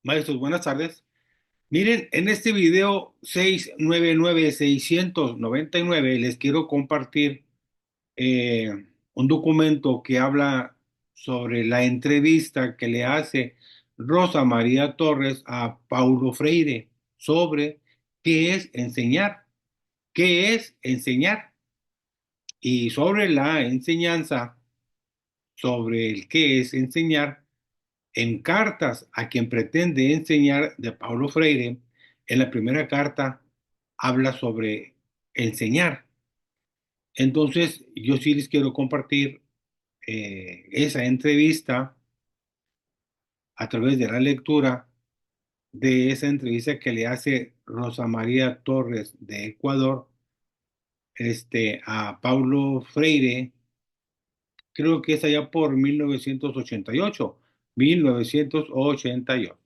Maestros, buenas tardes. Miren, en este video 699 les quiero compartir un documento que habla sobre la entrevista que le hace Rosa María Torres a Paulo Freire sobre qué es enseñar, qué es enseñar y sobre la enseñanza, sobre el qué es enseñar. En cartas a quien pretende enseñar de Paulo Freire, en la primera carta habla sobre enseñar. Entonces, yo sí les quiero compartir esa entrevista a través de la lectura de esa entrevista que le hace Rosa María Torres de Ecuador, a Paulo Freire, creo que es allá por 1988, 1988.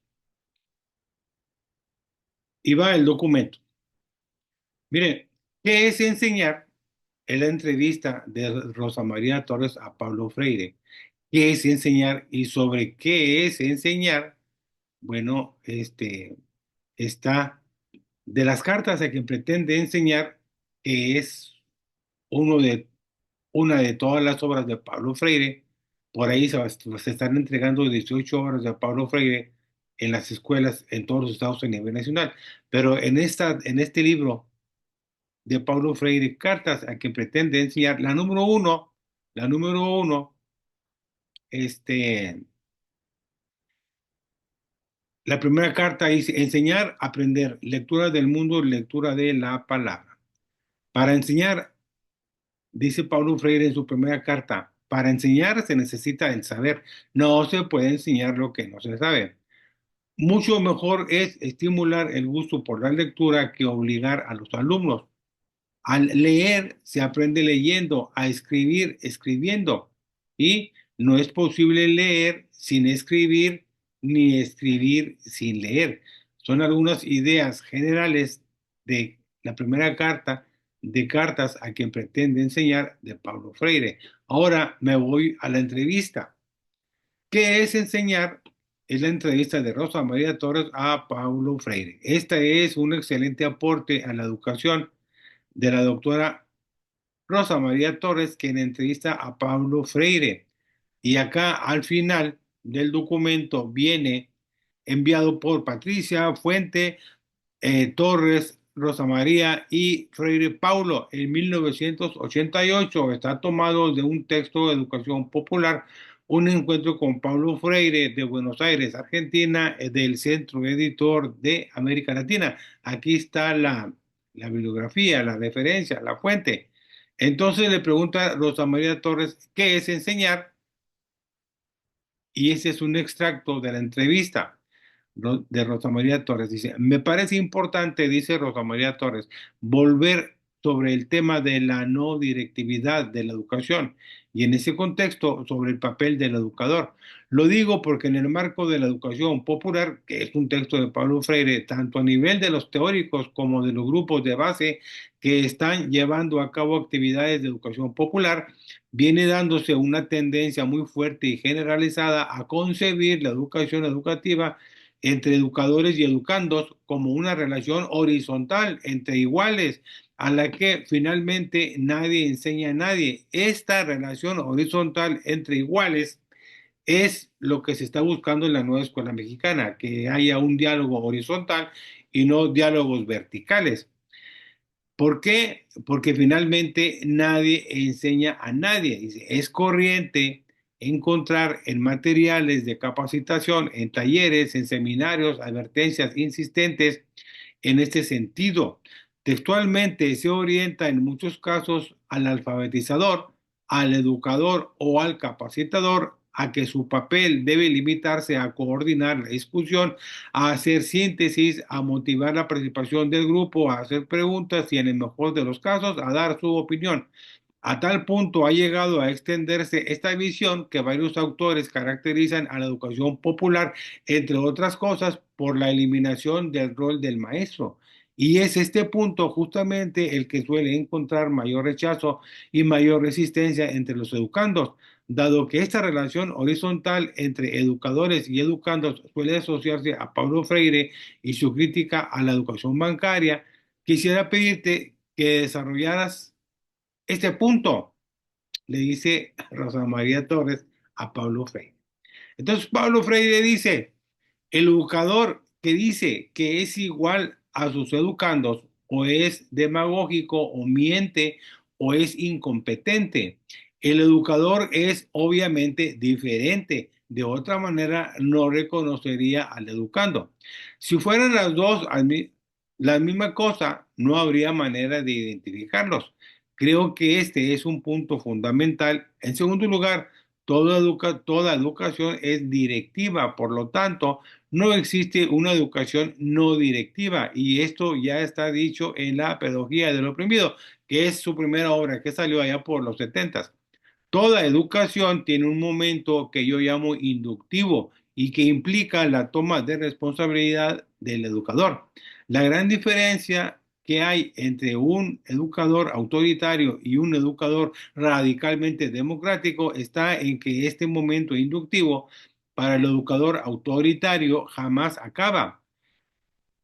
Y va el documento. Mire, ¿qué es enseñar? Es la entrevista de Rosa María Torres a Pablo Freire. ¿Qué es enseñar? Y sobre qué es enseñar, bueno, está de las cartas a quien pretende enseñar, que es uno de, una de todas las obras de Pablo Freire. Por ahí se están entregando 18 obras de Pablo Freire en las escuelas en todos los estados a nivel nacional. Pero en este libro de Paulo Freire, cartas a quien pretende enseñar. La número uno, este, la primera carta dice enseñar, aprender, lectura del mundo, lectura de la palabra. Para enseñar, dice Paulo Freire en su primera carta, para enseñar se necesita el saber. No se puede enseñar lo que no se sabe. Mucho mejor es estimular el gusto por la lectura que obligar a los alumnos. Al leer se aprende leyendo, a escribir escribiendo. Y no es posible leer sin escribir ni escribir sin leer. Son algunas ideas generales de la primera carta de cartas a quien pretende enseñar de Paulo Freire. Ahora me voy a la entrevista. ¿Qué es enseñar? Es la entrevista de Rosa María Torres a Paulo Freire. Esta es un excelente aporte a la educación de la doctora Rosa María Torres, quien entrevista a Pablo Freire. Y acá al final del documento viene enviado por Patricia Fuente, Torres, Rosa María y Freire Paulo en 1988. Está tomado de un texto de educación popular, un encuentro con Pablo Freire de Buenos Aires, Argentina, del Centro Editor de América Latina. Aquí está la bibliografía, la referencia, la fuente. Entonces le pregunta Rosa María Torres, ¿qué es enseñar? Y ese es un extracto de la entrevista de Rosa María Torres. Dice, me parece importante, dice Rosa María Torres, volver sobre el tema de la no directividad de la educación y en ese contexto sobre el papel del educador. Lo digo porque en el marco de la educación popular, que es un texto de Pablo Freire, tanto a nivel de los teóricos como de los grupos de base que están llevando a cabo actividades de educación popular, viene dándose una tendencia muy fuerte y generalizada a concebir la educación educativa entre educadores y educandos como una relación horizontal entre iguales a la que finalmente nadie enseña a nadie. Esta relación horizontal entre iguales es lo que se está buscando en la nueva escuela mexicana, que haya un diálogo horizontal y no diálogos verticales. ¿Por qué? Porque finalmente nadie enseña a nadie. Es corriente encontrar en materiales de capacitación, en talleres, en seminarios, advertencias insistentes en este sentido. Textualmente se orienta en muchos casos al alfabetizador, al educador o al capacitador a que su papel debe limitarse a coordinar la discusión, a hacer síntesis, a motivar la participación del grupo, a hacer preguntas y en el mejor de los casos a dar su opinión. A tal punto ha llegado a extenderse esta visión que varios autores caracterizan a la educación popular, entre otras cosas, por la eliminación del rol del maestro. Y es este punto justamente el que suele encontrar mayor rechazo y mayor resistencia entre los educandos, dado que esta relación horizontal entre educadores y educandos suele asociarse a Paulo Freire y su crítica a la educación bancaria. Quisiera pedirte que desarrollaras este punto, le dice Rosa María Torres a Paulo Freire. Entonces Paulo Freire dice, el educador que dice que es igual a sus educandos o es demagógico o miente o es incompetente. El educador es obviamente diferente. De otra manera, no reconocería al educando. Si fueran las dos la misma cosa, no habría manera de identificarlos. Creo que este es un punto fundamental. En segundo lugar, toda educación es directiva, por lo tanto, no existe una educación no directiva y esto ya está dicho en la Pedagogía del Oprimido, que es su primera obra que salió allá por los 70. Toda educación tiene un momento que yo llamo inductivo y que implica la toma de responsabilidad del educador. La gran diferencia que hay entre un educador autoritario y un educador radicalmente democrático está en que este momento inductivo para el educador autoritario jamás acaba.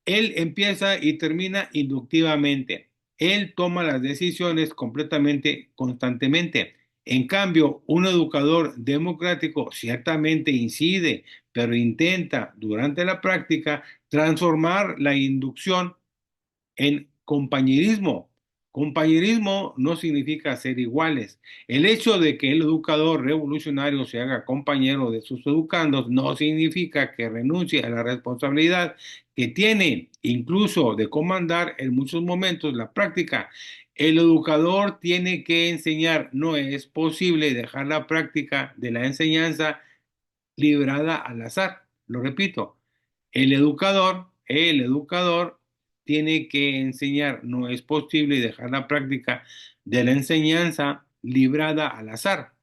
Él empieza y termina inductivamente. Él toma las decisiones completamente, constantemente. En cambio, un educador democrático ciertamente incide, pero intenta durante la práctica transformar la inducción en compañerismo. Compañerismo no significa ser iguales. El hecho de que el educador revolucionario se haga compañero de sus educandos no significa que renuncie a la responsabilidad que tiene, incluso de comandar en muchos momentos la práctica. El educador tiene que enseñar. No es posible dejar la práctica de la enseñanza librada al azar. Lo repito, el educador tiene que enseñar. No es posible dejar la práctica de la enseñanza librada al azar.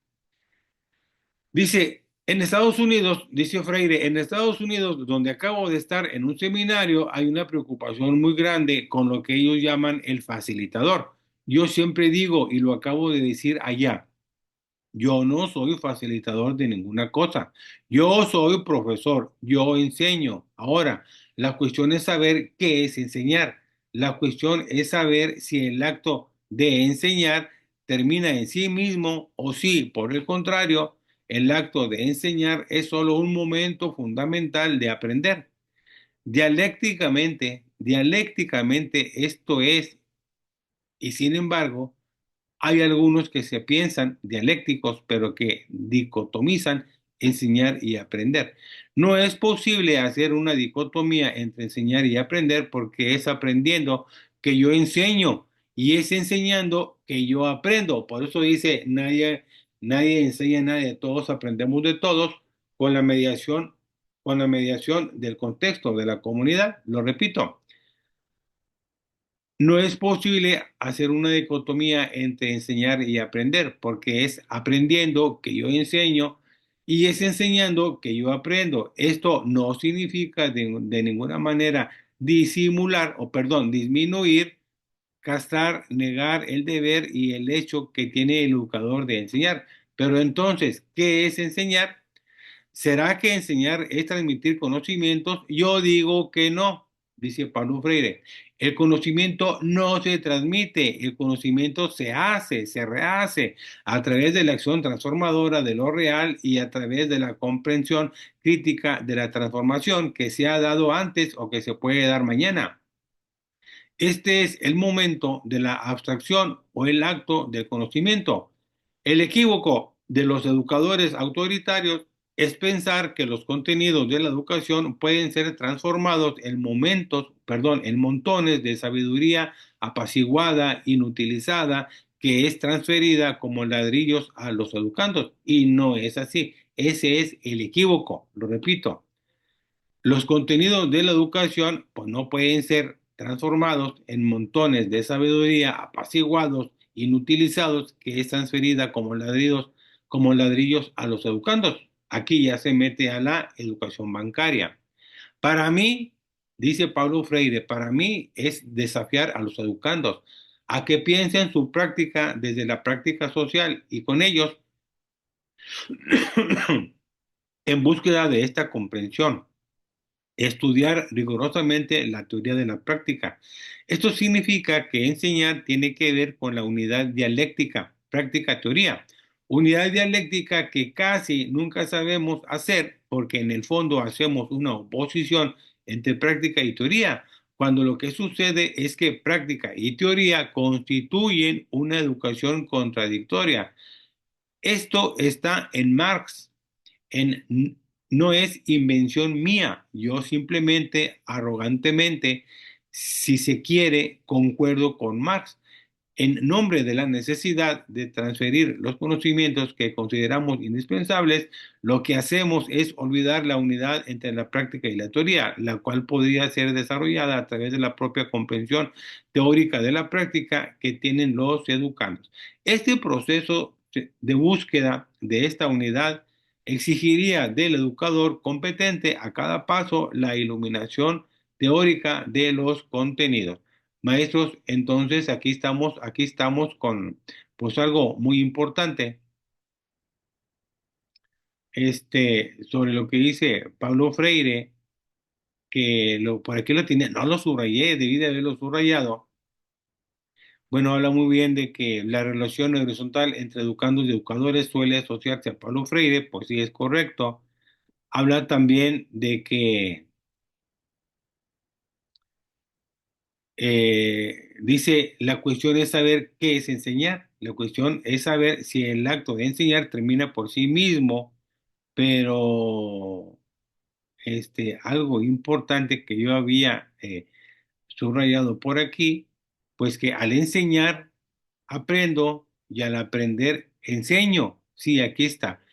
Dice, en Estados Unidos, dice Freire, en Estados Unidos, donde acabo de estar en un seminario, hay una preocupación muy grande con lo que ellos llaman el facilitador. Yo siempre digo, y lo acabo de decir allá, yo no soy facilitador de ninguna cosa. Yo soy profesor, yo enseño. Ahora, la cuestión es saber qué es enseñar. La cuestión es saber si el acto de enseñar termina en sí mismo o si, por el contrario, el acto de enseñar es solo un momento fundamental de aprender. Dialécticamente esto es, y sin embargo, hay algunos que se piensan dialécticos, pero que dicotomizan enseñar y aprender. No es posible hacer una dicotomía entre enseñar y aprender porque es aprendiendo que yo enseño y es enseñando que yo aprendo. Por eso dice, nadie enseña a nadie, todos aprendemos de todos con la mediación del contexto de la comunidad. Lo repito. No es posible hacer una dicotomía entre enseñar y aprender, porque es aprendiendo que yo enseño y es enseñando que yo aprendo. Esto no significa de ninguna manera disimular o, perdón, disminuir, castrar, negar el deber y el hecho que tiene el educador de enseñar. Pero entonces, ¿qué es enseñar? ¿Será que enseñar es transmitir conocimientos? Yo digo que no, dice Paulo Freire. El conocimiento no se transmite, el conocimiento se hace, se rehace a través de la acción transformadora de lo real y a través de la comprensión crítica de la transformación que se ha dado antes o que se puede dar mañana. Este es el momento de la abstracción o el acto del conocimiento. El equívoco de los educadores autoritarios es pensar que los contenidos de la educación pueden ser transformados en en montones de sabiduría apaciguada, inutilizada, que es transferida como ladrillos a los educandos. Y no es así. Ese es el equívoco, lo repito. Los contenidos de la educación pues, no pueden ser transformados en montones de sabiduría apaciguados, inutilizados, que es transferida como ladrillos a los educandos. Aquí ya se mete a la educación bancaria. Para mí, Dice Paulo Freire, para mí es desafiar a los educandos a que piensen su práctica desde la práctica social y con ellos en búsqueda de esta comprensión. Estudiar rigurosamente la teoría de la práctica. Esto significa que enseñar tiene que ver con la unidad dialéctica, práctica-teoría. Unidad dialéctica que casi nunca sabemos hacer porque en el fondo hacemos una oposición entre práctica y teoría, cuando lo que sucede es que práctica y teoría constituyen una educación contradictoria. Esto está en Marx no es invención mía. Yo simplemente, arrogantemente, si se quiere, concuerdo con Marx. En nombre de la necesidad de transferir los conocimientos que consideramos indispensables, lo que hacemos es olvidar la unidad entre la práctica y la teoría, la cual podría ser desarrollada a través de la propia comprensión teórica de la práctica que tienen los educandos. Este proceso de búsqueda de esta unidad exigiría del educador competente a cada paso la iluminación teórica de los contenidos. Maestros, entonces aquí estamos con pues algo muy importante, sobre lo que dice Pablo Freire, que por aquí lo tiene, no lo subrayé, debí de haberlo subrayado. Bueno, habla muy bien de que la relación horizontal entre educandos y educadores suele asociarse a Pablo Freire, pues sí es correcto. Habla también de que dice, la cuestión es saber qué es enseñar. La cuestión es saber si el acto de enseñar termina por sí mismo, pero algo importante que yo había subrayado por aquí, pues que al enseñar aprendo y al aprender enseño. Sí, aquí está.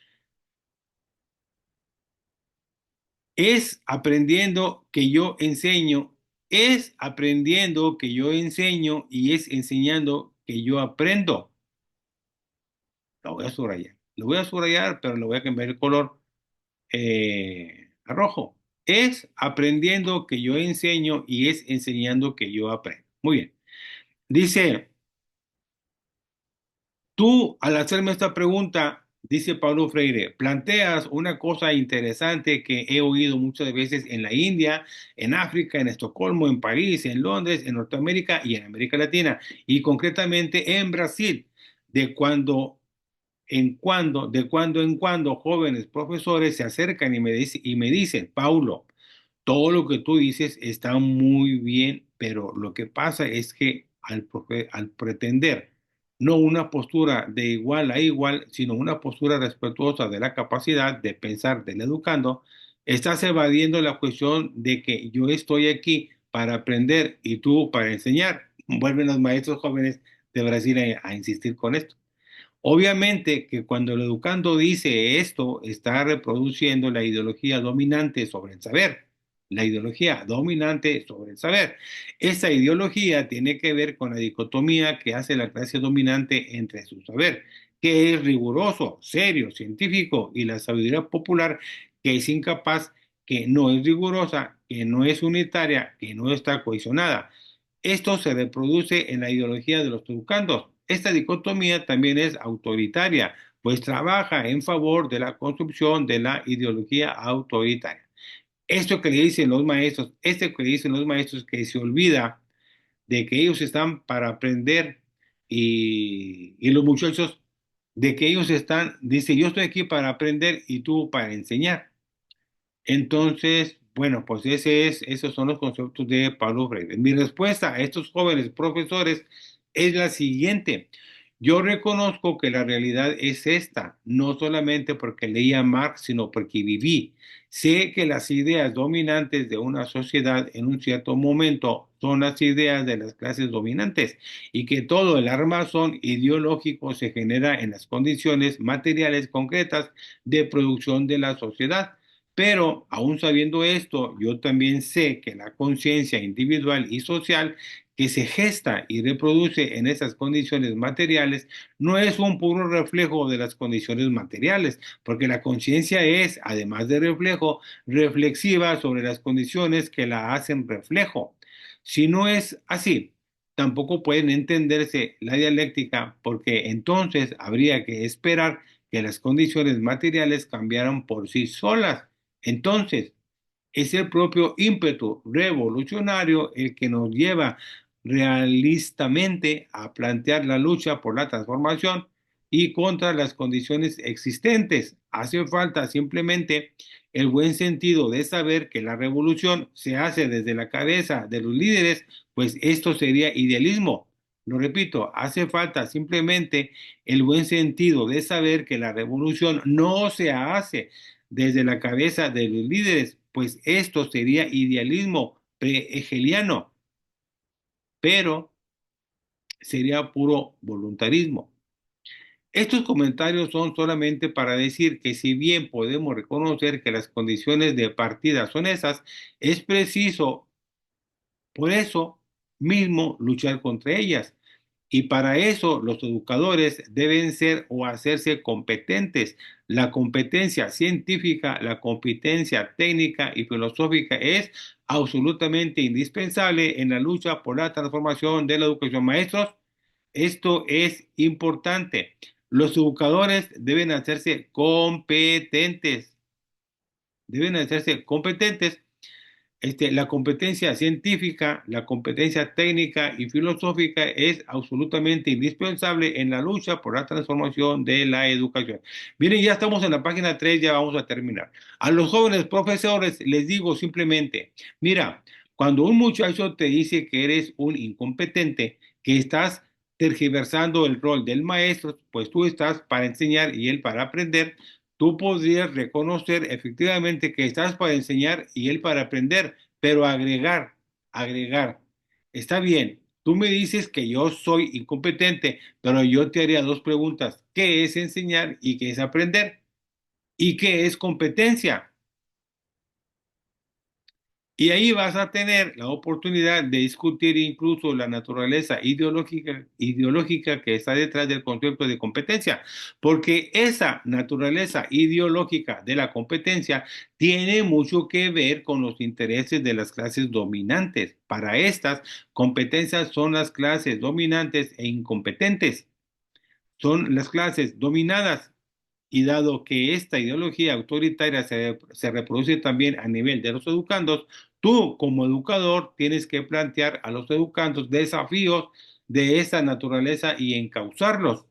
Es aprendiendo que yo enseño, es aprendiendo que yo enseño y es enseñando que yo aprendo. Lo voy a subrayar. Lo voy a subrayar, pero le voy a cambiar el color a rojo. Es aprendiendo que yo enseño y es enseñando que yo aprendo. Muy bien. Dice, tú al hacerme esta pregunta, dice Paulo Freire, planteas una cosa interesante que he oído muchas veces en la India, en África, en Estocolmo, en París, en Londres, en Norteamérica y en América Latina, y concretamente en Brasil, de de cuando en cuando jóvenes profesores se acercan y me dicen, Paulo, todo lo que tú dices está muy bien, pero lo que pasa es que al pretender no una postura de igual a igual, sino una postura respetuosa de la capacidad de pensar del educando, estás evadiendo la cuestión de que yo estoy aquí para aprender y tú para enseñar. Vuelven los maestros jóvenes de Brasil a insistir con esto. Obviamente que cuando el educando dice esto, está reproduciendo la ideología dominante sobre el saber, la ideología dominante sobre el saber. Esa ideología tiene que ver con la dicotomía que hace la clase dominante entre su saber, que es riguroso, serio, científico, y la sabiduría popular, que es incapaz, que no es rigurosa, que no es unitaria, que no está cohesionada. Esto se reproduce en la ideología de los educandos. Esta dicotomía también es autoritaria, pues trabaja en favor de la construcción de la ideología autoritaria. Esto que le dicen los maestros, este que le dicen los maestros que se olvida de que ellos están para aprender y los muchachos de que ellos están, dice, yo estoy aquí para aprender y tú para enseñar. Entonces, bueno, pues esos son los conceptos de Pablo Freire. Mi respuesta a estos jóvenes profesores es la siguiente. Yo reconozco que la realidad es esta, no solamente porque leía Marx, sino porque viví. Sé que las ideas dominantes de una sociedad en un cierto momento son las ideas de las clases dominantes y que todo el armazón ideológico se genera en las condiciones materiales concretas de producción de la sociedad. Pero aún sabiendo esto, yo también sé que la conciencia individual y social que se gesta y reproduce en esas condiciones materiales no es un puro reflejo de las condiciones materiales, porque la conciencia es, además de reflejo, reflexiva sobre las condiciones que la hacen reflejo. Si no es así, tampoco pueden entenderse la dialéctica, porque entonces habría que esperar que las condiciones materiales cambiaran por sí solas. Entonces, es el propio ímpetu revolucionario el que nos lleva realistamente a plantear la lucha por la transformación y contra las condiciones existentes. Hace falta simplemente el buen sentido de saber que la revolución se hace desde la cabeza de los líderes, pues esto sería idealismo. Lo repito, hace falta simplemente el buen sentido de saber que la revolución no se hace desde la cabeza de los líderes, pues esto sería idealismo pre-hegeliano, pero sería puro voluntarismo. Estos comentarios son solamente para decir que si bien podemos reconocer que las condiciones de partida son esas, es preciso por eso mismo luchar contra ellas. Y para eso los educadores deben ser o hacerse competentes. La competencia científica, la competencia técnica y filosófica es absolutamente indispensable en la lucha por la transformación de la educación. Maestros, esto es importante. Los educadores deben hacerse competentes. La competencia científica, la competencia técnica y filosófica es absolutamente indispensable en la lucha por la transformación de la educación. Miren, ya estamos en la página 3, ya vamos a terminar. A los jóvenes profesores les digo simplemente, mira, cuando un muchacho te dice que eres un incompetente, que estás tergiversando el rol del maestro, pues tú estás para enseñar y él para aprender, tú podrías reconocer efectivamente que estás para enseñar y él para aprender, pero agregar. Está bien, tú me dices que yo soy incompetente, pero yo te haría dos preguntas. ¿Qué es enseñar y qué es aprender? ¿Y qué es competencia? Y ahí vas a tener la oportunidad de discutir incluso la naturaleza ideológica que está detrás del concepto de competencia, porque esa naturaleza ideológica de la competencia tiene mucho que ver con los intereses de las clases dominantes. Para estas, competencias son las clases dominantes e incompetentes. Son las clases dominadas y dado que esta ideología autoritaria se reproduce también a nivel de los educandos, tú como educador tienes que plantear a los educandos desafíos de esa naturaleza y encauzarlos.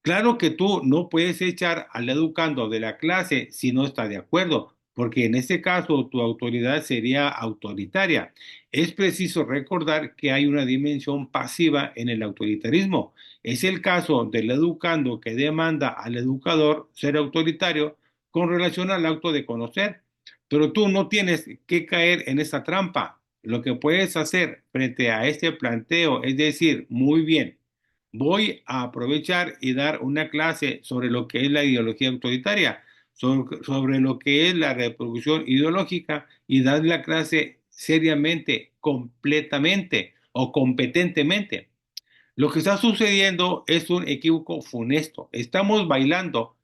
Claro que tú no puedes echar al educando de la clase si no está de acuerdo, porque en este caso tu autoridad sería autoritaria. Es preciso recordar que hay una dimensión pasiva en el autoritarismo. Es el caso del educando que demanda al educador ser autoritario con relación al acto de conocer, pero tú no tienes que caer en esa trampa. Lo que puedes hacer frente a este planteo es decir, muy bien. Voy a aprovechar y dar una clase sobre lo que es la ideología autoritaria, sobre lo que es la reproducción ideológica y dar la clase seriamente, completamente o competentemente. Lo que está sucediendo es un equívoco funesto. Estamos bailando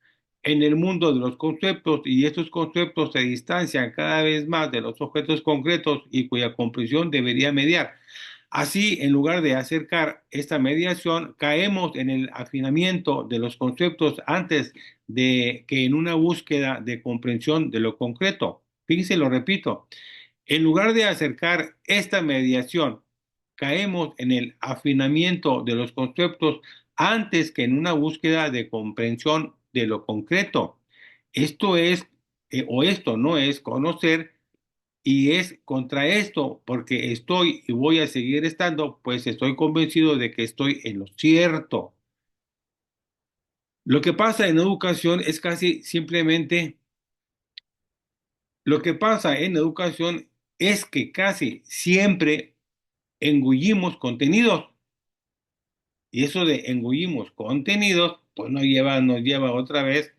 en el mundo de los conceptos y estos conceptos se distancian cada vez más de los objetos concretos y cuya comprensión debería mediar. Así, en lugar de acercar esta mediación, caemos en el afinamiento de los conceptos antes de que en una búsqueda de comprensión de lo concreto. Fíjense, lo repito, en lugar de acercar esta mediación, caemos en el afinamiento de los conceptos antes que en una búsqueda de comprensión de lo concreto. Esto es, o esto no es conocer, y es contra esto, porque estoy y voy a seguir estando, pues estoy convencido de que estoy en lo cierto. Lo que pasa en educación es casi simplemente, lo que pasa en educación es que casi siempre engullimos contenidos. Y eso de engullimos contenidos, pues nos lleva otra vez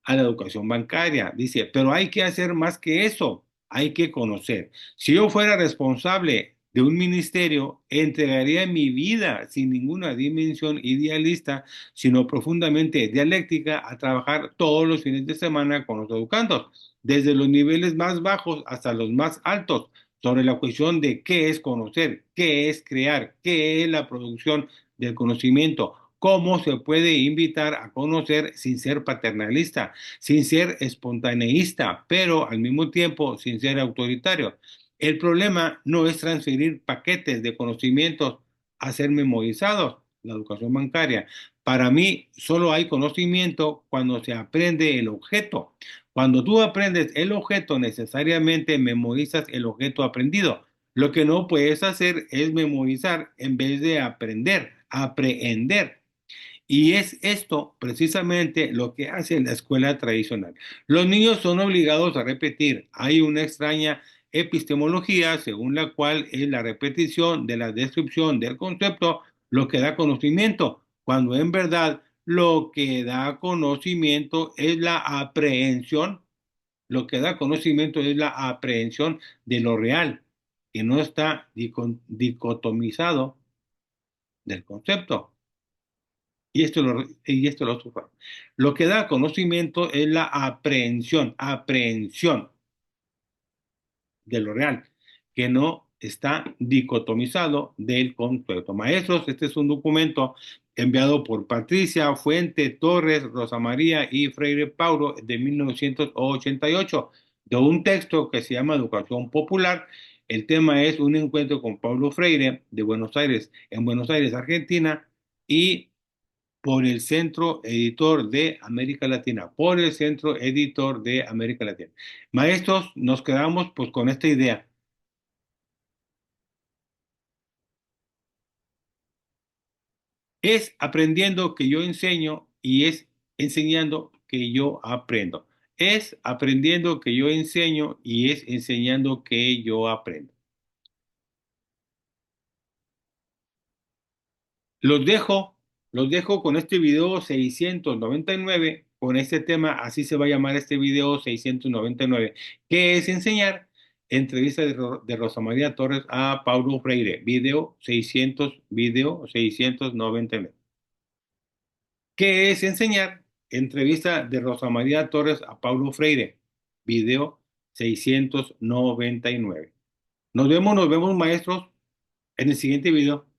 a la educación bancaria. Dice, pero hay que hacer más que eso, hay que conocer. Si yo fuera responsable de un ministerio, entregaría mi vida sin ninguna dimensión idealista, sino profundamente dialéctica, a trabajar todos los fines de semana con los educandos, desde los niveles más bajos hasta los más altos, sobre la cuestión de qué es conocer, qué es crear, qué es la producción del conocimiento, cómo se puede invitar a conocer sin ser paternalista, sin ser espontaneísta, pero al mismo tiempo sin ser autoritario. El problema no es transferir paquetes de conocimientos a ser memorizados, la educación bancaria. Para mí, solo hay conocimiento cuando se aprende el objeto. Cuando tú aprendes el objeto, necesariamente memorizas el objeto aprendido. Lo que no puedes hacer es memorizar en vez de aprender, aprehender. Y es esto precisamente lo que hace la escuela tradicional. Los niños son obligados a repetir. Hay una extraña epistemología según la cual es la repetición de la descripción del concepto lo que da conocimiento, cuando en verdad lo que da conocimiento es la aprehensión, lo que da conocimiento es la aprehensión de lo real, que no está dicotomizado del concepto. Y esto lo sufro. Lo que da conocimiento es la aprehensión de lo real, que no está dicotomizado del concepto. Maestros, este es un documento enviado por Patricia Fuente Torres, Rosa María y Freire Paulo de 1988, de un texto que se llama Educación Popular. El tema es un encuentro con Paulo Freire de Buenos Aires, en Buenos Aires, Argentina, y por el Centro Editor de América Latina, por el Centro Editor de América Latina. Maestros, nos quedamos pues con esta idea. Es aprendiendo que yo enseño y es enseñando que yo aprendo. Es aprendiendo que yo enseño y es enseñando que yo aprendo. Los dejo, los dejo con este video 699, con este tema, así se va a llamar este video 699, que es enseñar. Entrevista de Rosa María Torres a Paulo Freire, video 699. ¿Qué es enseñar? Entrevista de Rosa María Torres a Paulo Freire, video 699. Nos vemos maestros en el siguiente video.